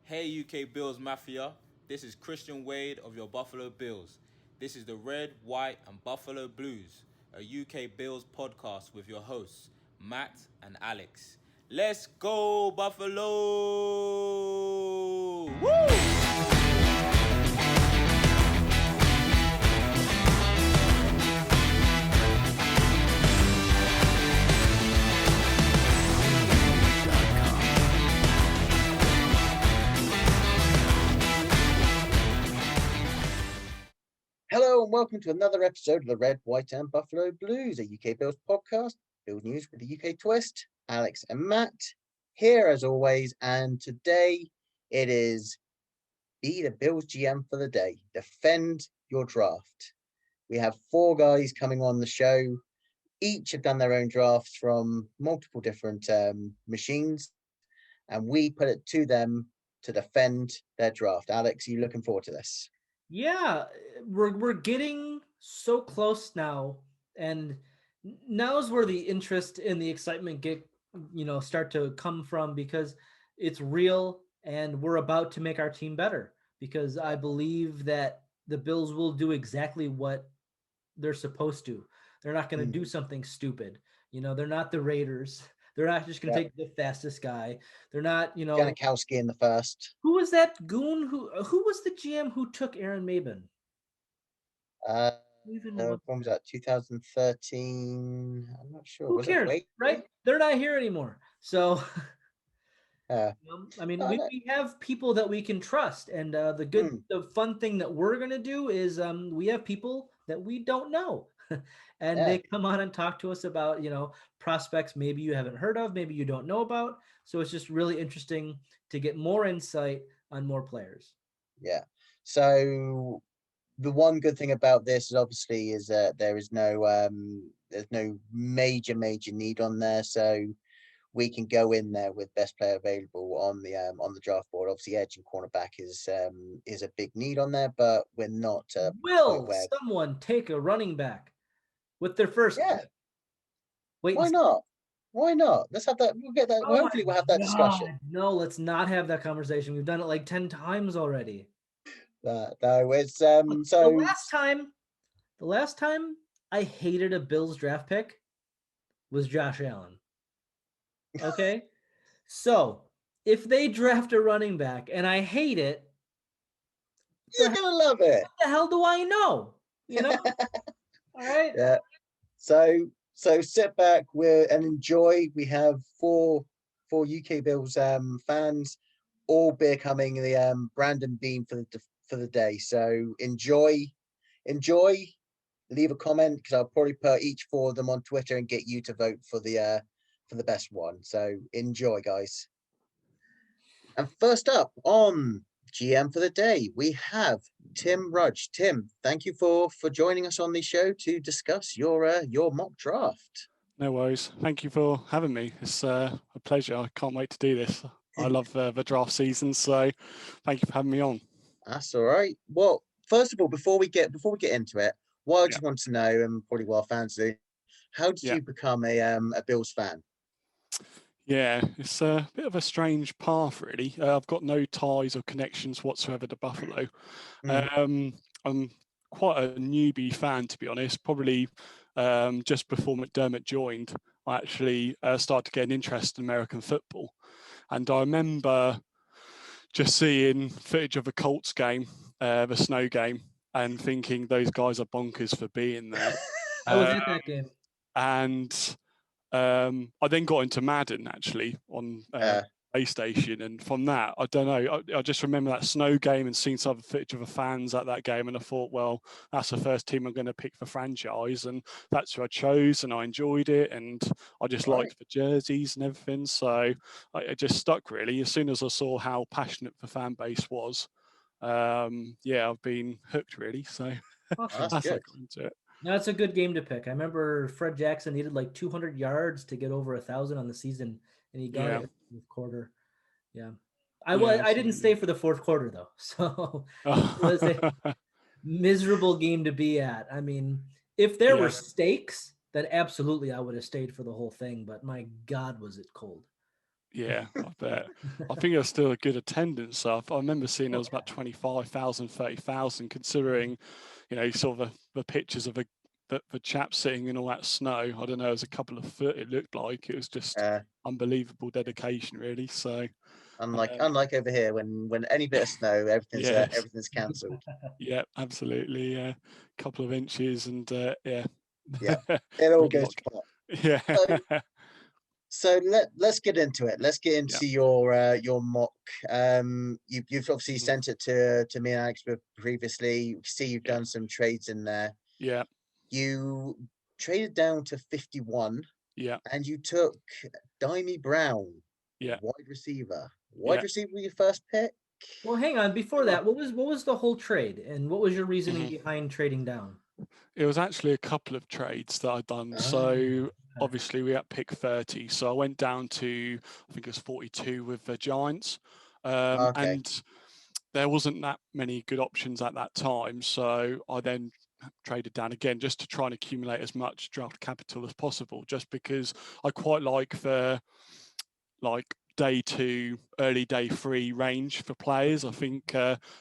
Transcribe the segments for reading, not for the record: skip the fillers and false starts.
Hey UK Bills Mafia, this is Christian Wade of your Buffalo Bills. This is the Red, White, and Buffalo Blues, a UK Bills podcast with your hosts, Matt and Alex. Let's go, Buffalo! Woo! Hello and welcome to another episode of the Red, White and Buffalo Blues, a UK Bills podcast, Bills news with a UK twist. Alex and Matt here as always, and today it is be the Bills GM for the day. Defend your draft. We have four guys coming on the show. Each have done their own drafts from multiple different machines, and we put it to them to defend their draft. Alex, are you looking forward to this? Yeah, we're getting so close now, and now's where the interest and the excitement start to come from because it's real and we're about to make our team better because I believe that the Bills will do exactly what they're supposed to. They're not going to do something stupid. They're not the Raiders. They're not just going to Yeah, take the fastest guy. They're not, Janikowski in the first. who was that goon who was the GM who took Aaron Maben? Uh, Even what when was that? 2013. I'm not sure. who Was it cares, Wade? right? They're not here anymore. So, Uh, I mean, no, we, no. we have people that we can trust, and the fun thing that we're gonna do is we have people that we don't know, and Yeah, they come on and talk to us about prospects maybe you haven't heard of, maybe you don't know about. So it's just really interesting to get more insight on more players. yeah. So the one good thing about this is obviously is that there's no major need on there, so we can go in there with best player available on the draft board. Obviously, edge and cornerback is a big need on there, but we're not at a point Will where someone take a running back with their first yeah, pick? Wait and why see. not? Why not? Let's have that. We'll get that. Oh Well, my hopefully, we'll have that discussion. God. No, let's not have that conversation. We've done it like 10 times already. No, it's Look, so the last time I hated a Bills draft pick was Josh Allen. Okay? So, if they draft a running back and I hate it, you're gonna love it. what the hell do I know? You know? All right? Yeah. So sit back and enjoy. We have four UK Bills fans all becoming the Brandon Bean for the day. So enjoy. Leave a comment because I'll probably put each four of them on Twitter and get you to vote for the best one. So enjoy, guys. And first up on GM for the day, we have Tim Rudge. Tim, thank you for joining us on the show to discuss your mock draft. No worries. Thank you for having me. It's a pleasure. I can't wait to do this. I love the draft season, so thank you for having me on. That's all right. Well, first of all, before we get into it, what I Yeah, just want to know, and probably what our fans do, how did yeah, you become a Bills fan? yeah. It's a bit of a strange path, really. I've got no ties or connections whatsoever to Buffalo. Mm, I'm quite a newbie fan, to be honest. Probably just before McDermott joined, I actually started to get an interest in American football, and I remember just seeing footage of a Colts game, the snow game, and thinking those guys are bonkers for being there. I was Um, at that game. and I then got into Madden actually on uh, PlayStation, and from that, I don't know. I just remember that snow game and seeing some footage of the fans at that game, and I thought, well, that's the first team I'm going to pick for franchise, and that's who I chose, and I enjoyed it, and I just all right. liked the jerseys and everything. So it just stuck really. As soon as I saw how passionate the fan base was, yeah, I've been hooked really. So Oh, Awesome. that's that's how I good. got into it. No, that's a good game to pick. I remember Fred Jackson needed like 200 yards to get over 1,000 on the season, and he got it Yeah, in the fourth quarter. Yeah. yeah, I didn't absolutely. stay for the fourth quarter though. So it was a miserable game to be at. I mean, if there were Yeah, stakes, then absolutely I would have stayed for the whole thing, but my God, was it cold. Yeah, I bet. I think it was still a good attendance. So I remember seeing there was about 25,000, 30,000, considering, sort of the pictures of the chap sitting in all that snow. I don't know, it was a couple of foot, it looked like. It was just unbelievable dedication, really. So, unlike over here, when any bit of snow, yes, everything's cancelled. yeah, absolutely. Yeah, a couple of inches and yeah. Yeah, it all Good goes luck. to pot. Yeah. So let's get into it. Let's get Yeah. into your mock. You've obviously sent it to me and Alex previously. You see you've done some trades in there. Yeah. You traded down to 51, Yeah. and you took Dimey Brown, Yeah. wide receiver. Yeah. Wide receiver with your first pick. Well, hang on. Before that, what was the whole trade, and what was your reasoning Mhm. behind trading down? It was actually a couple of trades that I'd done. So obviously we at pick 30. So I went down to, I think it was 42 with the Giants. Okay. And there wasn't that many good options at that time. So I then traded down again just to try and accumulate as much draft capital as possible, just because I quite like the day 2, early day 3 range for players. I think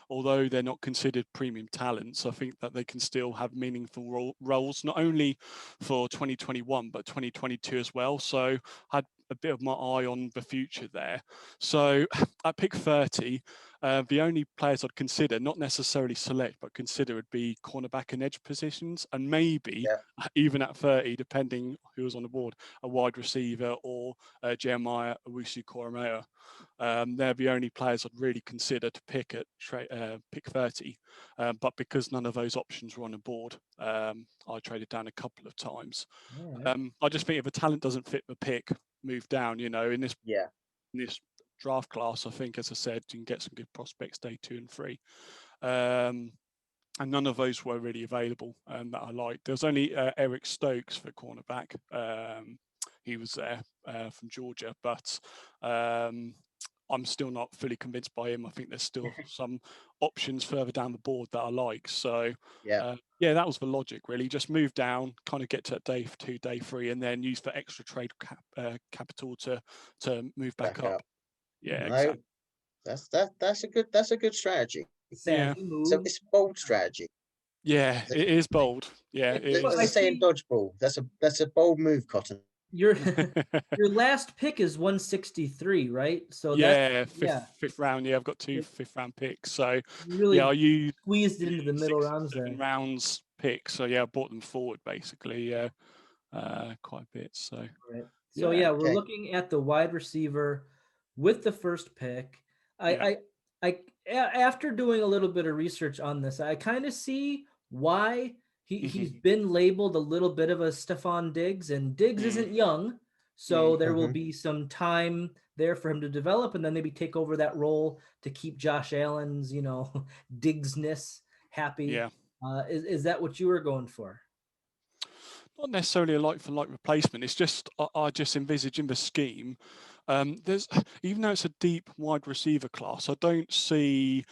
although they're not considered premium talents, I think that they can still have meaningful roles, not only for 2021, but 2022 as well. So I had a bit of my eye on the future there. So at pick 30, the only players I'd consider, not necessarily select, but consider would be cornerback and edge positions, and maybe even at 30, depending who was on the board, a wide receiver or Jeremiah Owusu-Koramoah. They're the only players I'd really consider to pick at pick 30. But because none of those options were on the board, I traded down a couple of times. Right. I just think if a talent doesn't fit the pick, move down. In this draft class, I think, as I said, you can get some good prospects day 2 and 3. And none of those were really available that I liked. There was only Eric Stokes for cornerback. He was there from Georgia, but I'm still not fully convinced by him. I think there's still some options further down the board that I like. So that was the logic, really. Just move down, kind of get to day 2, day 3, and then use the extra trade capital to move back up. Yeah, No, exactly. that's a good strategy. Savvy move. So it's bold strategy. Yeah, it is bold. Yeah, There's a saying dodgeball. That's a bold move, Cotton. Your last pick is 163, right? So fifth round. Yeah, I've got 2 fifth-round picks. So really I squeezed it into the middle 6, rounds 7 there. rounds picks. So I brought them forward basically. Yeah, quite a bit. So right. So we're looking at the wide receiver with the first pick. I after doing a little bit of research on this, I kind of see why he's been labeled a little bit of a Stephon Diggs, and Diggs isn't young, so there will be some time there for him to develop and then maybe take over that role to keep Josh Allen's, Diggsness happy. Yeah. Is that what you were going for? Not necessarily a like-for-like replacement. It's just I just envisage in the scheme. There's even though it's a deep wide receiver class, I don't see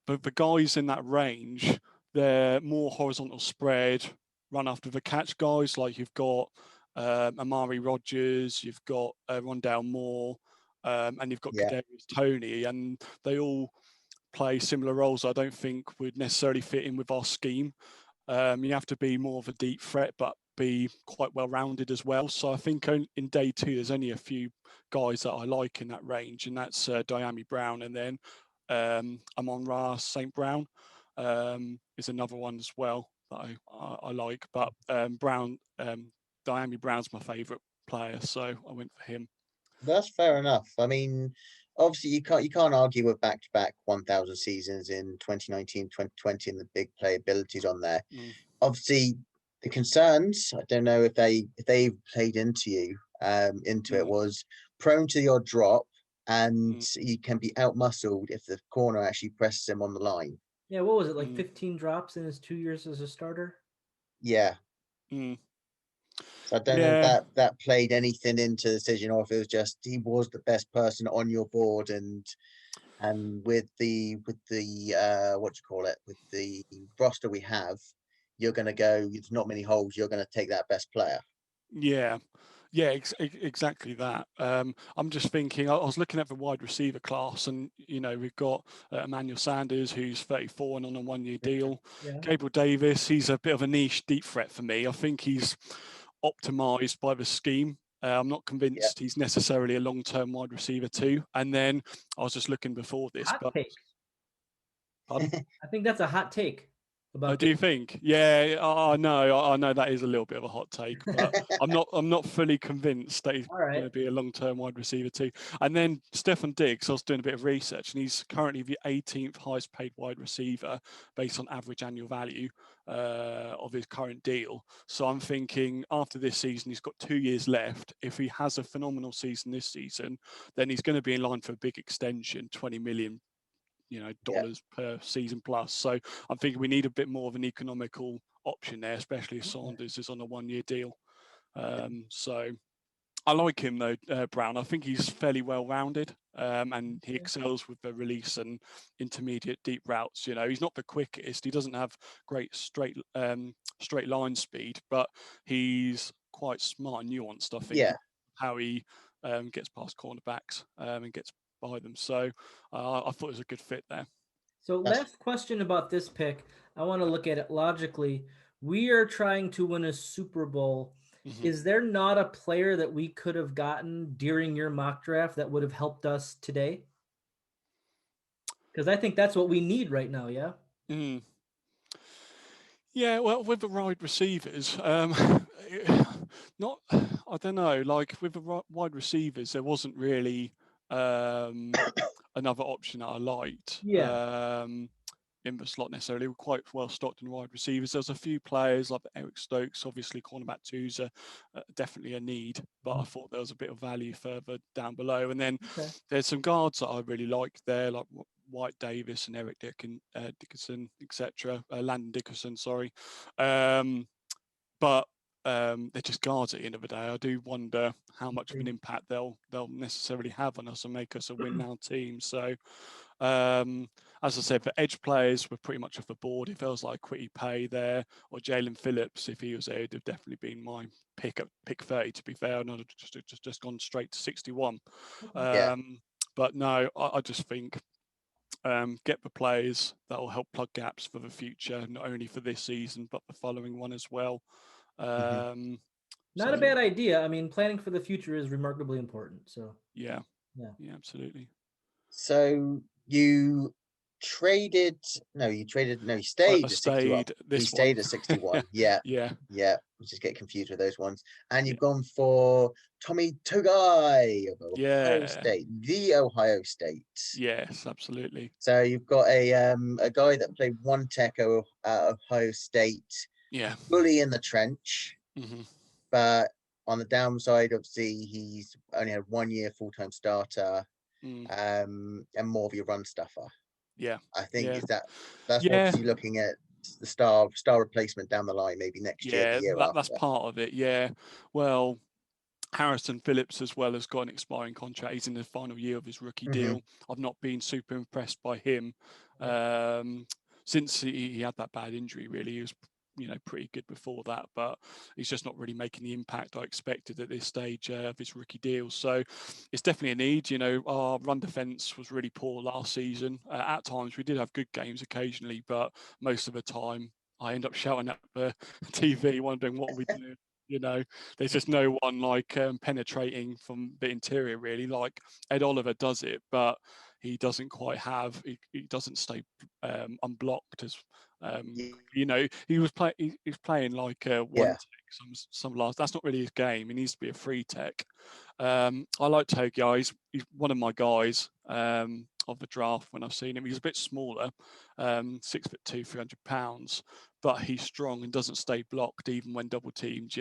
the guys in that range. They're more horizontal spread, run after the catch guys. Like you've got Amari Rodgers, you've got Rondale Moore, and you've got Kadarius Toney, and they all play similar roles. I don't think would necessarily fit in with our scheme. You have to be more of a deep threat, but be quite well rounded as well. So I think in day 2, there's only a few guys that I like in that range, and that's Diami Brown, and then Amon-Ra St. Brown is another one as well that I like. But Diami Brown's my favourite player, so I went for him. That's fair enough. I mean, obviously you can't argue with back-to-back 1,000 seasons in 2019, 2020, and the big playabilities on there. Obviously, the concerns, I don't know if they played into you into it, was prone to your drop, and he can be out-muscled if the corner actually presses him on the line. Yeah, what was it, like 15 drops in his 2 years as a starter? Yeah. So I don't know if that played anything into the decision, or if it was just he was the best person on your board, and with the with the roster we have, you're going to go. There's not many holes. You're going to take that best player. Yeah, Yeah, exactly that. I'm just thinking, I was looking at the wide receiver class, and we've got Emmanuel Sanders, who's 34 and on a 1-year deal. Yeah. Gabriel Davis, he's a bit of a niche deep threat for me. I think he's optimized by the scheme. I'm not Yeah. convinced he's necessarily a long-term wide receiver too. And then I was just looking before this, Hot but take. pardon? I think that's a hot take about Do you think? Yeah, I know. I know that is a little bit of a hot take, but I'm not. I'm not fully convinced that he's All going right. to be a long-term wide receiver too. And then Stefan Diggs, I was doing a bit of research, and he's currently the 18th highest-paid wide receiver based on average annual value of his current deal. So I'm thinking after this season, he's got 2 years left. If he has a phenomenal season this season, then he's going to be in line for a big extension, 20 million Yeah. dollars per season plus. So I'm thinking we need a bit more of an economical option there, especially if Sanders is on a 1-year deal. So I like him though, Brown. I think he's fairly well rounded, and he excels with the release and intermediate deep routes. He's not the quickest. He doesn't have great straight line speed, but he's quite smart and nuanced, I think, Yeah. how he gets past cornerbacks and gets by them. So I thought it was a good fit there. So, That's last question about this pick. I want to look at it logically. We are trying to win a Super Bowl. Mhm. Is there not a player that we could have gotten during your mock draft that would have helped us today? Because I think that's what we need right now. Yeah. Mm. Yeah, well, with the wide receivers, not, I don't know, like with the wide receivers, there wasn't really another option that I liked Yeah. in the slot necessarily. We're quite well stocked in wide receivers. There's a few players like Eric Stokes, obviously cornerback two's definitely a need, but I thought there was a bit of value further down below. And then Okay. there's some guards that I really like there, like White Davis and Eric Dickerson, etc. Landon Dickerson, sorry. But they're just guards at the end of the day. I do wonder how much of an impact they'll necessarily have on us and make us a win now team. So as I said, for edge players, we're pretty much off the board. It feels like Quitty Pay there, or Jalen Phillips, if he was there, it'd have definitely been my pick at pick 30, to be fair, and I'd have just gone straight to 61. yeah. But no, I just think get the players that will help plug gaps for the future, not only for this season, but the following one as well. Um, Not a so, bad idea. I mean, planning for the future is remarkably important. So, yeah, yeah. absolutely. So you traded? No, you traded. No, you I stayed at 61. stayed You this one. stayed at 61. Yeah. Yeah, Yeah. We just get confused with those ones. And yeah, you've gone for Tommy Togai of Ohio yeah, State, the Ohio State. yes, absolutely. So you've got a guy that played one tech at Ohio State, Yeah. bully in the trench, Hmm. but on the downside, obviously, he's only had 1 year full-time starter, Mm, and more of your run stuffer. yeah, I think yeah, is that's yeah, obviously looking at the star replacement down the line, maybe next year, the yeah. year That's after. part of it. Yeah. Well, Harrison Phillips as well has got an expiring contract. He's in the final year of his rookie Hmm. deal. I've not been super impressed by him since he had that bad injury. Really, he was pretty good before that, but he's just not really making the impact I expected at this stage of his rookie deal. So it's definitely a need. Our run defense was really poor last season. At times we did have good games occasionally, but most of the time I end up shouting at the TV, wondering what we do. There's just no one like penetrating from the interior really. Like Ed Oliver does it, but he doesn't quite have. He doesn't stay unblocked as he was playing like one Yeah. tech some last. That's not really his game. He needs to be a free tech. I like Togai. He's one of my guys of the draft when I've seen him. He's a bit smaller, 6'2", 300 pounds, but he's strong and doesn't stay blocked even when double teamed.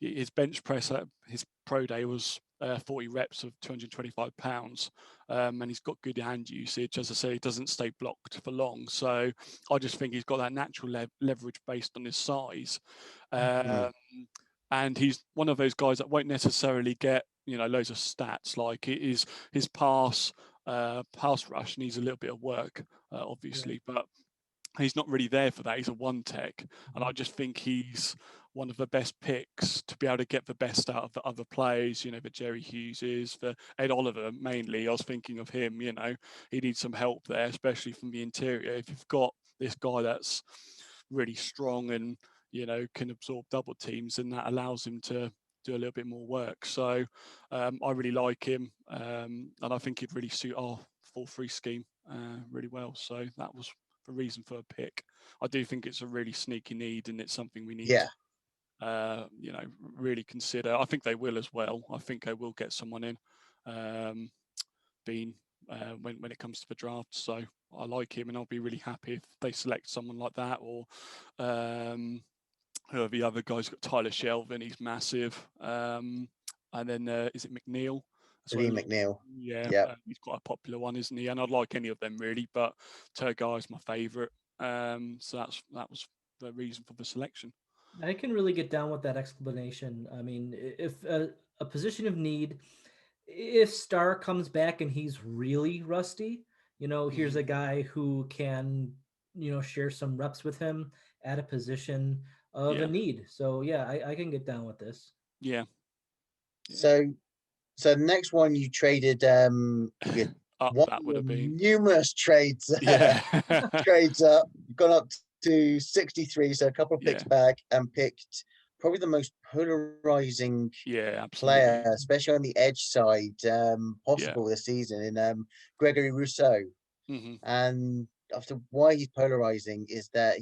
His bench press at his pro day was 40 reps of 225 pounds, and he's got good hand usage. As I say, he doesn't stay blocked for long. So I just think he's got that natural leverage based on his size. Mhm. And he's one of those guys that won't necessarily get loads of stats. Like his pass rush needs a little bit of work, obviously, but He's not really there for that. He's a one tech, and I Mhm. just think he's one of the best picks to be able to get the best out of the other players. The Jerry Hugheses, the Ed Oliver mainly. I was thinking of him. He needs some help there, especially from the interior. If you've got this guy that's really strong and can absorb double teams, and that allows him to do a little bit more work. So I really like him, and I think he'd really suit our 4-3 scheme really well. So that was the reason for a pick. I do think it's a really sneaky need, and it's something we need Yeah, to, really consider. I think they will as well. I think they will get someone in, Bean, when it comes to the draft. So I like him, and I'll be really happy if they select someone like that, or who are the other guys? Got Tyler Shelvin, he's massive, and then is it McNeil? That's Lee one. McNeil. Yeah, Yeah. he's quite a popular one, isn't he? And I'd like any of them really, but Turgay is my favourite. So that was the reason for the selection. I can really get down with that explanation. I mean, if a position of need, if Star comes back and he's really rusty, here's Hmm. a guy who can, share some reps with him at a position of a Yeah, need. So yeah, I can get down with this. yeah, yeah. So so the next one you traded with Up one that of would your have been. numerous trades Yeah, trades up, gone up to 63, so a couple of picks yeah, back and picked probably the most polarizing yeah. player, Absolutely. especially on the edge side, Yeah. possible this season in Gregory Rousseau. Hmm. And after why he's polarizing is that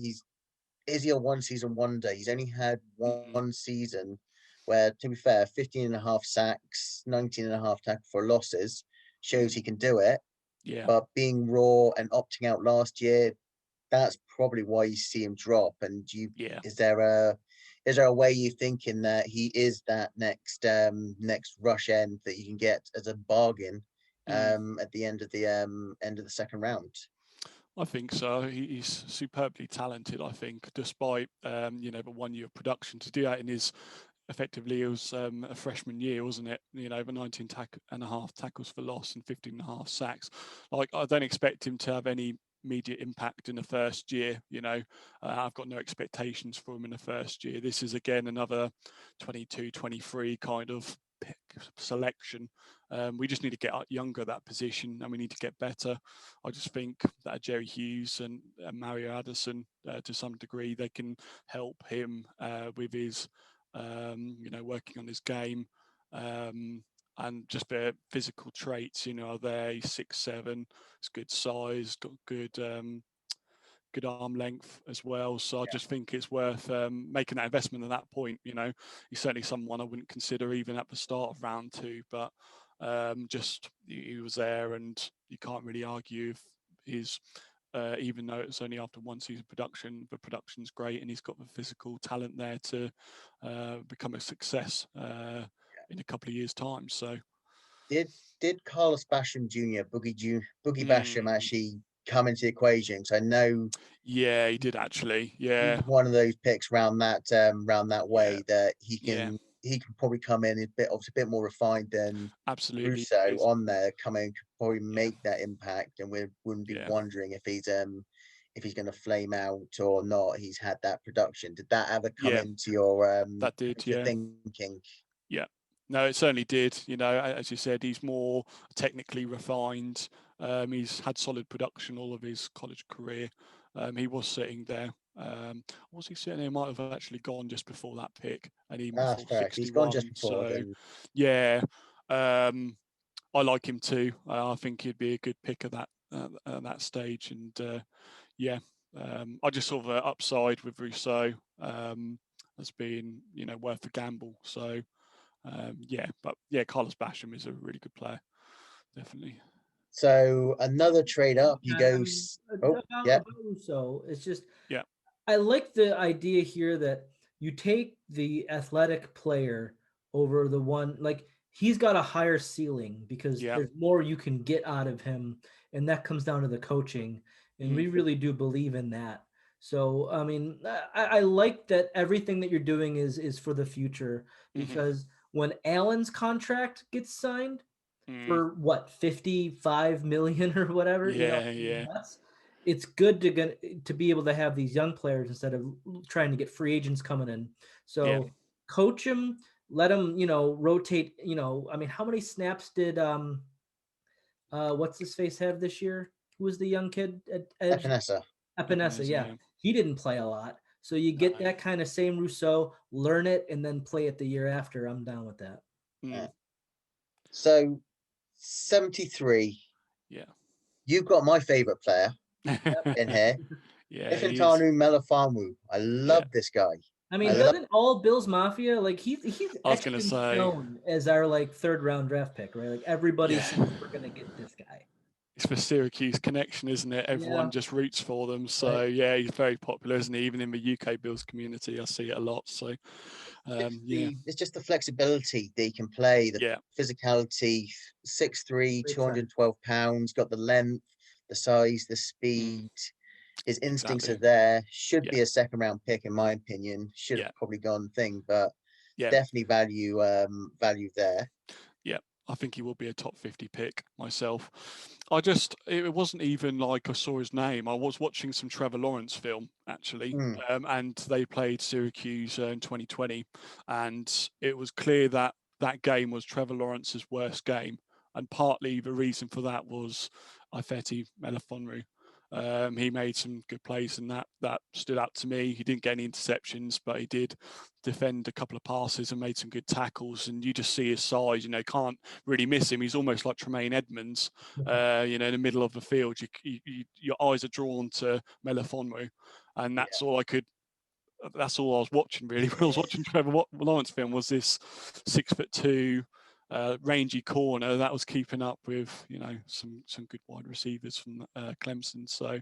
is he a one season wonder? He's only had Hmm. one season where, to be fair, 15 and a half sacks, 19 and a half tackle for losses shows Hmm. he can do it. Yeah, But being raw and opting out last year, that's probably why you see him drop. And yeah. is there a is there a way you thinking that he is that next rush end that you can get as a bargain Mm. at the end of the second round? I think so. He's superbly talented. I think, despite the 1 year of production, to do that in his effectively it was a freshman year, wasn't it? The 19 and a half tackles for loss and 15 and a half sacks. Like, I don't expect him to have any immediate impact in the first year. I've got no expectations for him in the first year. This is again another 22, 23 kind of pick selection. We just need to get younger at that position, and we need to get better. I just think that Jerry Hughes and Mario Addison, to some degree, they can help him with his working on his game, and just their physical traits, are there. He's 6'7", it's good size, got good arm length as well. So I just think it's worth making that investment at that point. He's certainly someone I wouldn't consider even at the start of round two, but just he was there, and you can't really argue if his even though it's only after one season production, the production's great, and he's got the physical talent there to become a success in a couple of years' time. So, Did did Carlos Basham Jr. Boogie Basham mm, actually come into the equation? So I know yeah, he did actually. he's Yeah, one of those picks round that yeah, way that yeah, he can probably come in a bit obviously a bit more refined than absolutely. Russo Is on there. Come in, could probably yeah, make that impact, and we wouldn't be yeah, wondering if he's going to flame out or not. He's had that production. Did that ever come yeah. That did. into your Yeah, thinking? yeah. No, it certainly did. As you said, he's more technically refined. He's had solid production all of his college career. He was sitting there. Was he sitting there? He might have actually gone just before that pick, and even That's before fair. If he's gone just 61. before, So, then yeah, um, I like him too. I think he'd be a good pick at that stage. And yeah, I just saw the upside with Rousseau as being worth a gamble. So. Yeah, but yeah, Carlos Basham is a really good player, definitely. so another trade up. You Yeah, go. I mean, Oh, yeah, about Rousseau, it's just Yeah, I like the idea here that you take the athletic player over the one like he's got a higher ceiling because yeah, there's more you can get out of him, and that comes down to the coaching, and mm, we really do believe in that. So I mean, I like that everything that you're doing is for the future hmm, because when Allen's contract gets signed mm, for what 55 million or whatever, yeah, yeah, nuts, it's good to be able to have these young players instead of trying to get free agents coming in. So coach them, let them, rotate. I mean, how many snaps did what's his face have this year? Who was the young kid at edge? Epinesa. Epinesa, yeah. He didn't play a lot. So you get that kind of same Rousseau, learn it, and then play it the year after. I'm down with that. So 73. Yeah. You've got my favorite player in here. Ifantanu Melifonwu. I love this guy. I mean, doesn't all Bills Mafia, like he's I was gonna say known as our like third round draft pick, right? Like everybody says we're gonna get this guy. It's the Syracuse connection, isn't it? Everyone just roots for them. So yeah, he's very popular, isn't he? Even in the UK Bills community, I see it a lot. So it's just the flexibility that he can play, the physicality, 6'3", 212 pounds, got the length, the size, the speed. His instincts are there. Should be a second round pick, in my opinion. Should have probably gone thing, but definitely value there. Yeah, I think he will be a top 50 pick myself. It wasn't even like I saw his name. I was watching some Trevor Lawrence film actually, and they played Syracuse in 2020, and it was clear that that game was Trevor Lawrence's worst game, and partly the reason for that was Ifeatu Melifonwu. He made some good plays, and that stood out to me. He didn't get any interceptions, but he did defend a couple of passes and made some good tackles. And you just see his size. Can't really miss him. He's almost like Tremaine Edmonds. In the middle of the field, your eyes are drawn to Melifonwu, and that's all I could. That's all I was watching really when I was watching Trevor Lawrence film. Was this 6'2" rangy corner that was keeping up with some good wide receivers from Clemson. So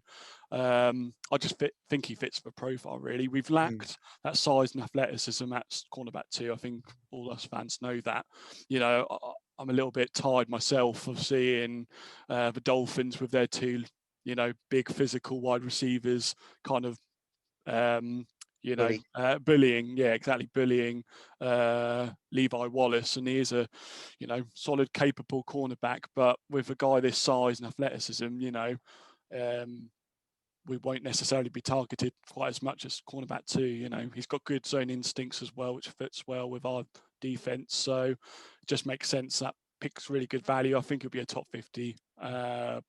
I just think he fits the profile really. We've lacked that size and athleticism at cornerback too. I think all us fans know that. I'm a little bit tired myself of seeing the Dolphins with their two big physical wide receivers kind of bullying. Yeah, exactly. Bullying Levi Wallace, and he is a, solid, capable cornerback. But with a guy this size and athleticism, we won't necessarily be targeted quite as much as cornerback two. He's got good zone instincts as well, which fits well with our defense. So it just makes sense that pick's really good value. I think he'll be a top 50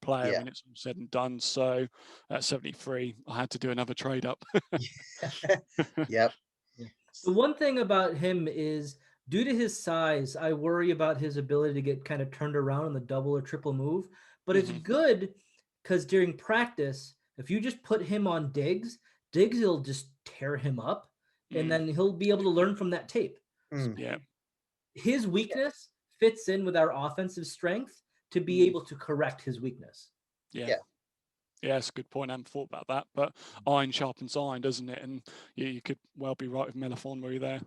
player when it's all said and done. So at 73, I had to do another trade up. Yep. The one thing about him is, due to his size, I worry about his ability to get kind of turned around in the double or triple move. But it's good because during practice, if you just put him on Diggs will just tear him up, and then he'll be able to learn from that tape. Yeah. His weakness fits in with our offensive strength to be able to correct his weakness. Yeah, that's a good point. I haven't thought about that, but iron sharpens iron, doesn't it? And you could well be right with Melifonwu there.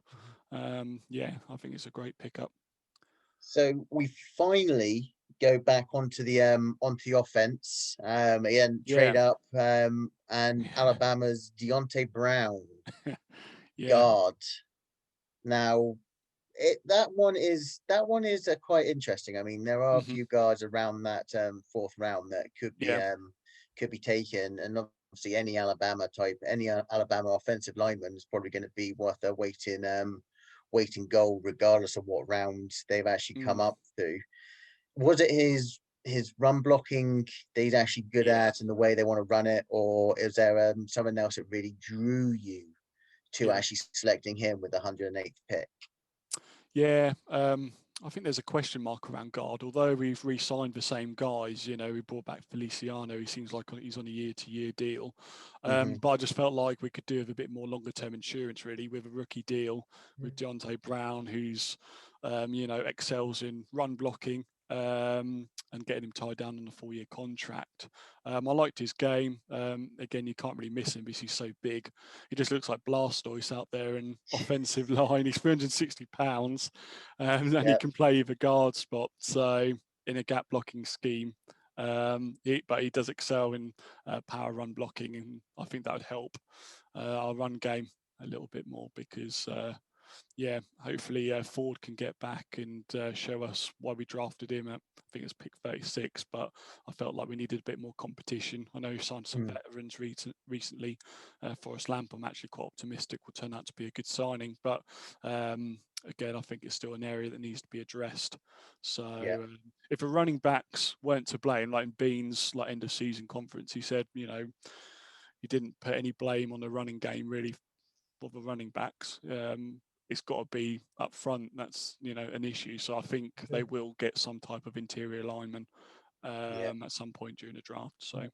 I think it's a great pickup. So we finally go back onto the offense. Again, trade up, and Alabama's Deontay Brown, guard. Now, that one is quite interesting. I mean, there are a few guards around that fourth round that could be taken, and obviously any Alabama offensive lineman is probably going to be worth their weight in gold, regardless of what rounds they've actually come up through. Was it his run blocking that he's actually good at and the way they want to run it, or is there something else that really drew you to actually selecting him with the 108th pick? Yeah, I think there's a question mark around guard. Although we've re-signed the same guys, we brought back Feliciano. He seems like he's on a year-to-year deal. But I just felt like we could do with a bit more longer-term insurance, really, with a rookie deal with Deontay Brown, who's, excels in run blocking. And getting him tied down on a 4-year contract. I liked his game. Again, you can't really miss him because he's so big. He just looks like Blastoise out there in offensive line. He's 360 pounds, and he can play the guard spot. So in a gap blocking scheme, but he does excel in power run blocking, and I think that would help our run game a little bit more because yeah, hopefully Ford can get back and show us why we drafted him at, I think it's pick 36, but I felt like we needed a bit more competition. I know he signed some veterans recently. Forrest Lamp, I'm actually quite optimistic will turn out to be a good signing, but again, I think it's still an area that needs to be addressed. So if the running backs weren't to blame, like in Bean's like end of season conference, he said, you know, he didn't put any blame on the running game really for the running backs. It's got to be up front. That's, you know, an issue. So I think they will get some type of interior lineman at some point during the draft. So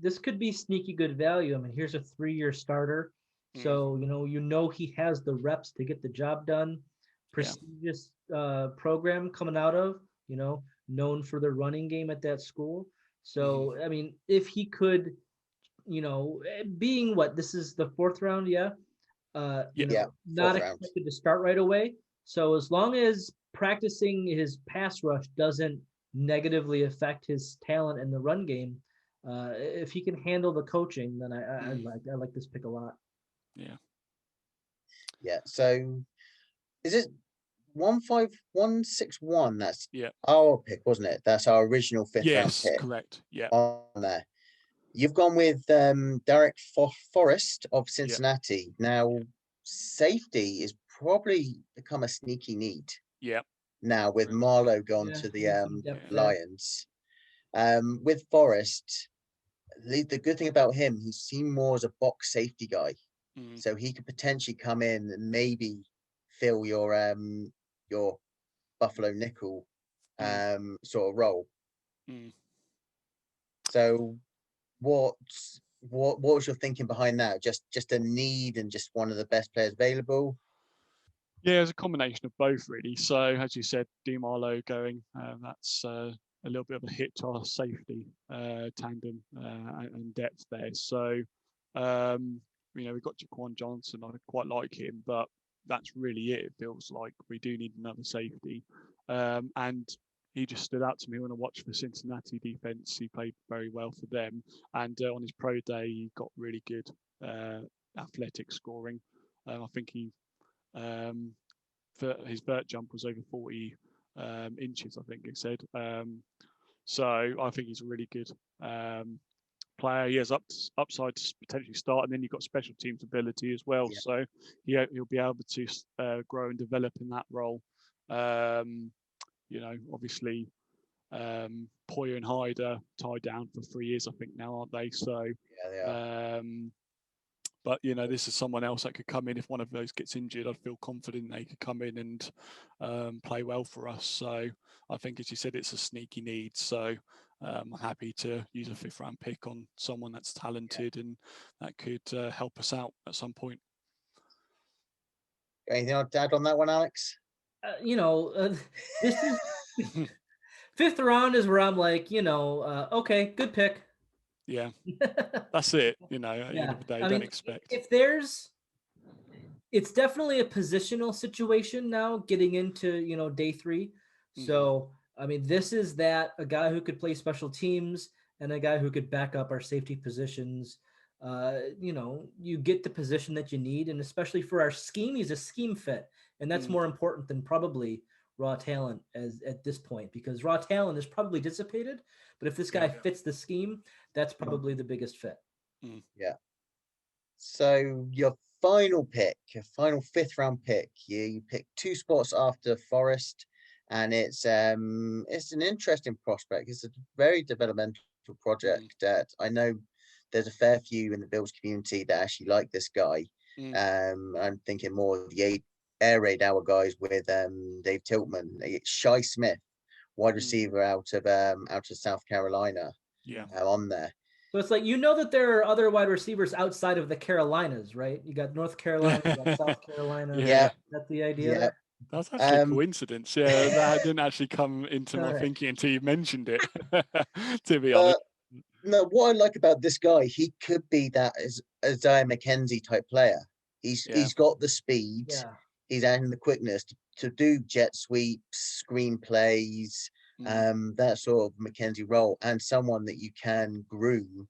this could be sneaky good value. I mean, here's a 3-year starter. So, you know, he has the reps to get the job done. Prestigious program coming out of, you know, known for the running game at that school. So, I mean, if he could, you know, being what this is the 4th round, you know, not expected to start right away. So as long as practicing his pass rush doesn't negatively affect his talent in the run game, if he can handle the coaching, then I like this pick a lot. Yeah. So is it 15161? That's yeah, our pick, wasn't it? That's our original 5th round yes, pick correct. Yeah, on there. You've gone with Derek Forrest of Cincinnati. Now, safety is probably become a sneaky need. Yeah. Now with Marlowe gone to the Lions, with Forrest, the good thing about him, he's seen more as a box safety guy, so he could potentially come in and maybe fill your Buffalo nickel sort of role. So what was your thinking behind that? Just a need and just one of the best players available? Yeah, it's a combination of both, really. So, as you said, DiMarlo going, that's a little bit of a hit to our safety tandem and depth there. So, you know, we've got Jaquan Johnson. I quite like him, but that's really it. It feels like we do need another safety. And he just stood out to me when I watched the Cincinnati defense. He played very well for them. And on his pro day, he got really good athletic scoring. I think he his vert jump was over 40 inches, I think it said. So I think he's a really good player. He has upside to potentially start, and then you've got special teams ability as well. So he'll be able to grow and develop in that role. You know, obviously, Poyer and Hyde are tied down for 3 years, I think now, aren't they? So they are. But, you know, this is someone else that could come in. If one of those gets injured, I'd feel confident they could come in and play well for us. So I think, as you said, it's a sneaky need. So I'm happy to use a 5th round pick on someone that's talented and that could help us out at some point. Anything to add on that one, Alex? You know, this is 5th round is where I'm like, you know, okay, good pick. Yeah, that's it. You know, at the end of the day, don't expect. If it's definitely a positional situation now getting into, you know, day 3. So, I mean, this is that a guy who could play special teams and a guy who could back up our safety positions. You know, you get the position that you need. And especially for our scheme, he's a scheme fit. And that's more important than probably raw talent at this point, because raw talent is probably dissipated. But if this guy fits the scheme, that's probably the biggest fit. Yeah. So your final 5th round pick, you pick 2 spots after Forrest, and it's an interesting prospect. It's a very developmental project that I know there's a fair few in the Bills community that actually like this guy. I'm thinking more of the air raid hour guys with Dave Tiltman, Shy Smith, wide receiver out of South Carolina. On there. So it's like, you know, that there are other wide receivers outside of the Carolinas, right? You got North Carolina, you got South Carolina. Yeah. That's the idea there? That's actually a coincidence. Yeah, that didn't actually come into my thinking until you mentioned it, to be honest. No, what I like about this guy, he could be that Isaiah McKenzie type player. He's got the speed. Yeah. He's adding the quickness to do jet sweeps, screenplays, that sort of McKenzie role, and someone that you can groom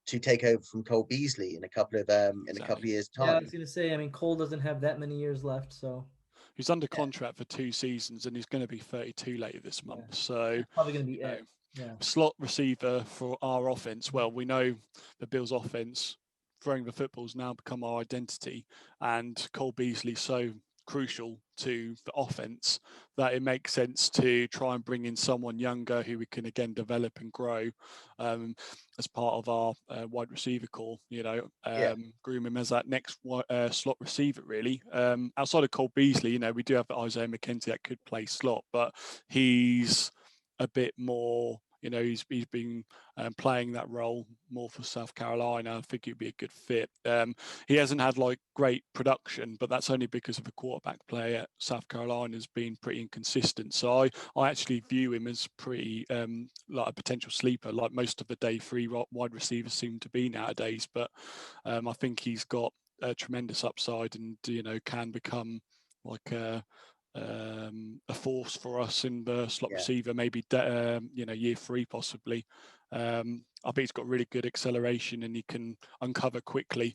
to take over from Cole Beasley in a couple of years' time. Yeah, I was gonna say, I mean, Cole doesn't have that many years left, so He's under contract for 2 seasons, and he's going to be 32 later this month. So Probably going to be you know, it. Yeah. slot receiver for our offense. Well, we know the Bills' offense, throwing the football's now become our identity, and Cole Beasley's so crucial to the offense that it makes sense to try and bring in someone younger who we can again develop and grow as part of our wide receiver core. Groom him as that next slot receiver. Really, outside of Cole Beasley, we do have Isaiah McKenzie that could play slot, but he's a bit more. He's been playing that role more for South Carolina. I think he'd be a good fit. He hasn't had like great production, but that's only because of the quarterback play at South Carolina has been pretty inconsistent. So I actually view him as pretty like a potential sleeper, like most of the day 3 wide receivers seem to be nowadays. But I think he's got a tremendous upside, and can become like a force for us in the slot receiver, maybe year 3 possibly. I think he's got really good acceleration, and he can uncover quickly,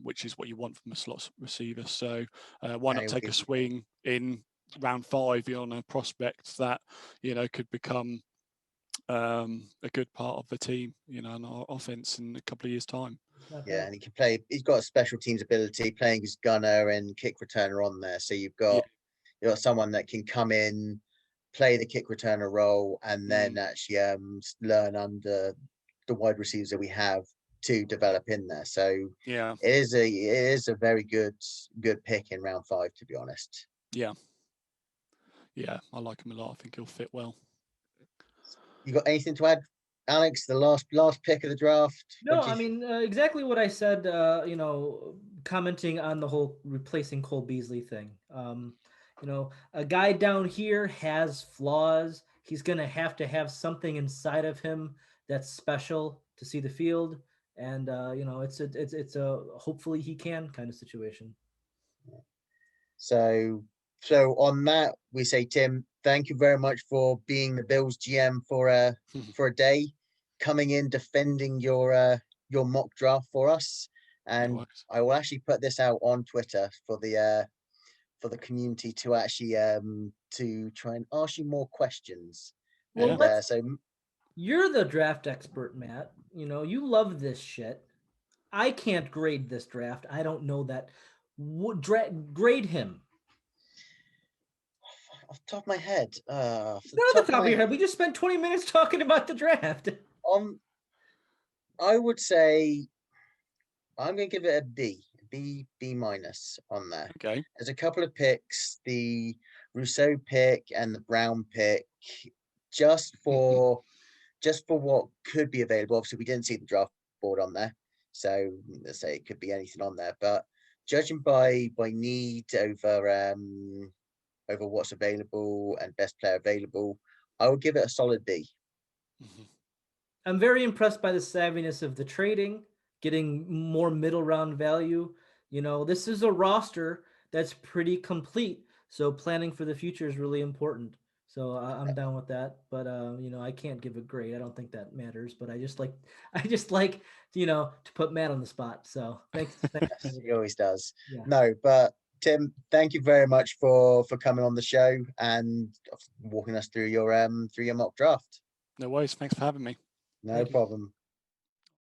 which is what you want from a slot receiver. So why not take a swing in round 5 on a prospect that could become a good part of the team, in our offense in a couple of years' time. Yeah, and he can play. He's got a special teams ability, playing his gunner and kick returner on there. So you've got someone that can come in, play the kick returner role, and then actually learn under the wide receivers that we have to develop in there. So it is a very good pick in round 5, to be honest. Yeah, I like him a lot. I think he'll fit well. You got anything to add, Alex? The last pick of the draft. No, I mean exactly what I said. Commenting on the whole replacing Cole Beasley thing. A guy down here has flaws. He's gonna have to have something inside of him that's special to see the field, and it's a hopefully he can kind of situation. So on that, we say, Tim, thank you very much for being the Bills GM for a day, coming in defending your mock draft for us, and I will actually put this out on Twitter for the community to actually to try and ask you more questions. Well, you're the draft expert, Matt. You love this shit. I can't grade this draft. I don't know that. Grade him. Off the top of my head. Not off the top of your head. We just spent 20 minutes talking about the draft. I would say I'm going to give it a B minus on there. Okay. There's a couple of picks, the Rousseau pick and the Brown pick, just for what could be available. Obviously, we didn't see the draft board on there, so let's say it could be anything on there. But judging by need over what's available and best player available, I would give it a solid B. I'm very impressed by the savviness of the trading, getting more middle round value. This is a roster that's pretty complete, so planning for the future is really important. So I'm down with that, but I can't give a grade. I don't think that matters, but I just like to put Matt on the spot. So thanks. He always does. Yeah. No, but Tim, thank you very much for coming on the show and walking us through your mock draft. No worries. Thanks for having me. No problem.